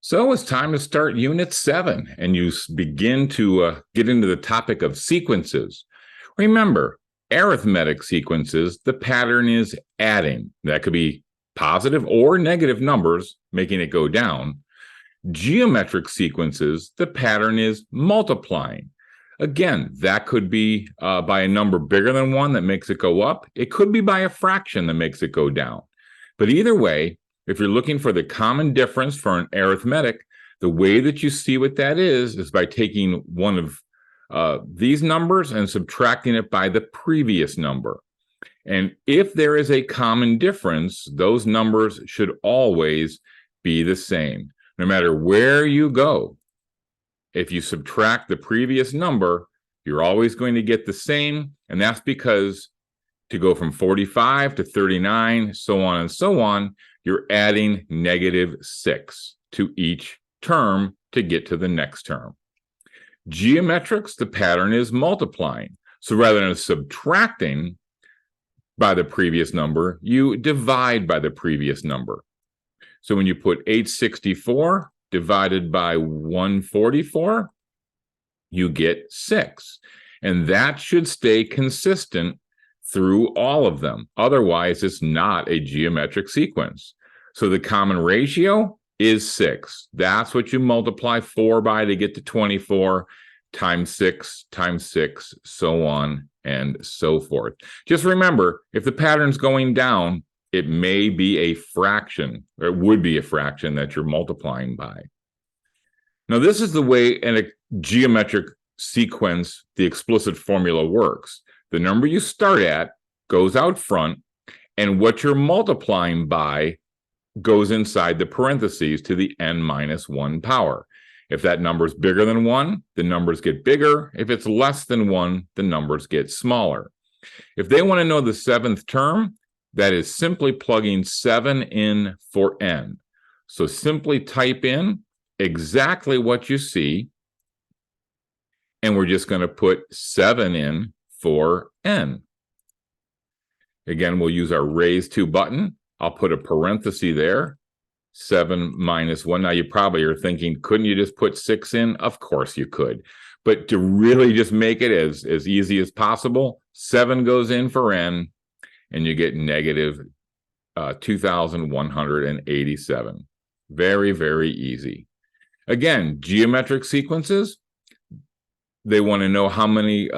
So it's time to start Unit 7, and you begin to get into the topic of sequences. Remember, arithmetic sequences, the pattern is adding. That could be positive or negative numbers, making it go down. Geometric sequences, the pattern is multiplying. Again, that could be by a number bigger than 1 that makes it go up. It could be by a fraction that makes it go down. But either way, if you're looking for the common difference for an arithmetic, the way that you see what that is by taking one of these numbers and subtracting it by the previous number. And if there is a common difference, those numbers should always be the same. No matter where you go, if you subtract the previous number, you're always going to get the same. And that's because to go from 45 to 39, so on and so on, you're adding -6 to each term to get to the next term. Geometrics, the pattern is multiplying. So rather than subtracting by the previous number, you divide by the previous number. So when you put 864 divided by 144, you get 6. And that should stay consistent through all of them. Otherwise, it's not a geometric sequence. So the common ratio is 6. That's what you multiply 4 by to get to 24, times 6, times 6, so on and so forth. Just remember, if the pattern's going down, it may be a fraction, or it would be a fraction that you're multiplying by. Now, this is the way in a geometric sequence the explicit formula works. The number you start at goes out front, and what you're multiplying by goes inside the parentheses to the n-1 power. If that number is bigger than 1, the numbers get bigger. If it's less than 1, the numbers get smaller. If they want to know the 7th term, that is simply plugging 7 in for n. So simply type in exactly what you see, and we're just going to put 7 in for n. Again, we'll use our raise to button. I'll put a parenthesis there, 7 minus 1. Now, you probably are thinking, couldn't you just put 6 in? Of course you could. But to really just make it as easy as possible, 7 goes in for n, and you get negative 2,187. Very, very easy. Again, geometric sequences, they want to know how many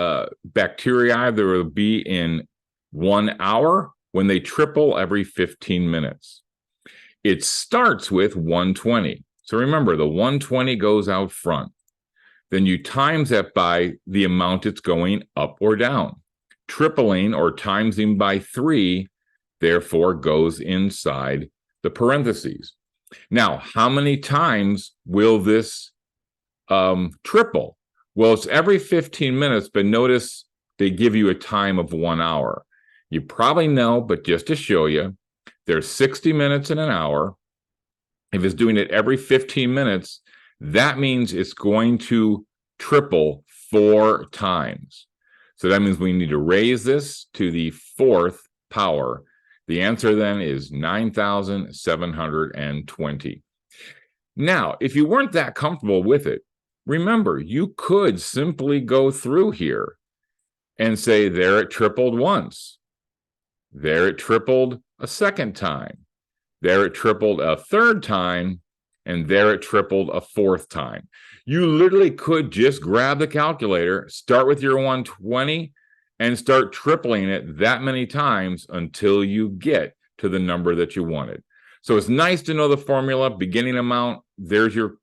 bacteria there will be in 1 hour when they triple every 15 minutes. It starts with 120. So remember, the 120 goes out front. Then you times that by the amount it's going up or down. Tripling or timesing by 3, therefore, goes inside the parentheses. Now, how many times will this triple? Well, it's every 15 minutes, but notice they give you a time of 1 hour. You probably know, but just to show you, there's 60 minutes in an hour. If it's doing it every 15 minutes, that means it's going to triple 4 times. So that means we need to raise this to the 4th power. The answer then is 9,720. Now, if you weren't that comfortable with it, remember, you could simply go through here and say, there it tripled once. There it tripled a second time. There it tripled a third time. And there it tripled a 4th time. You literally could just grab the calculator, start with your 120, and start tripling it that many times until you get to the number that you wanted. So it's nice to know the formula, beginning amount. There's your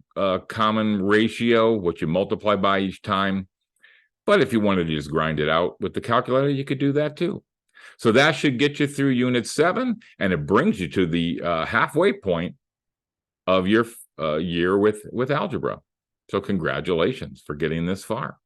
common ratio, what you multiply by each time. But if you wanted to just grind it out with the calculator, you could do that too. So that should get you through Unit 7, and it brings you to the halfway point of your year with algebra. So congratulations for getting this far.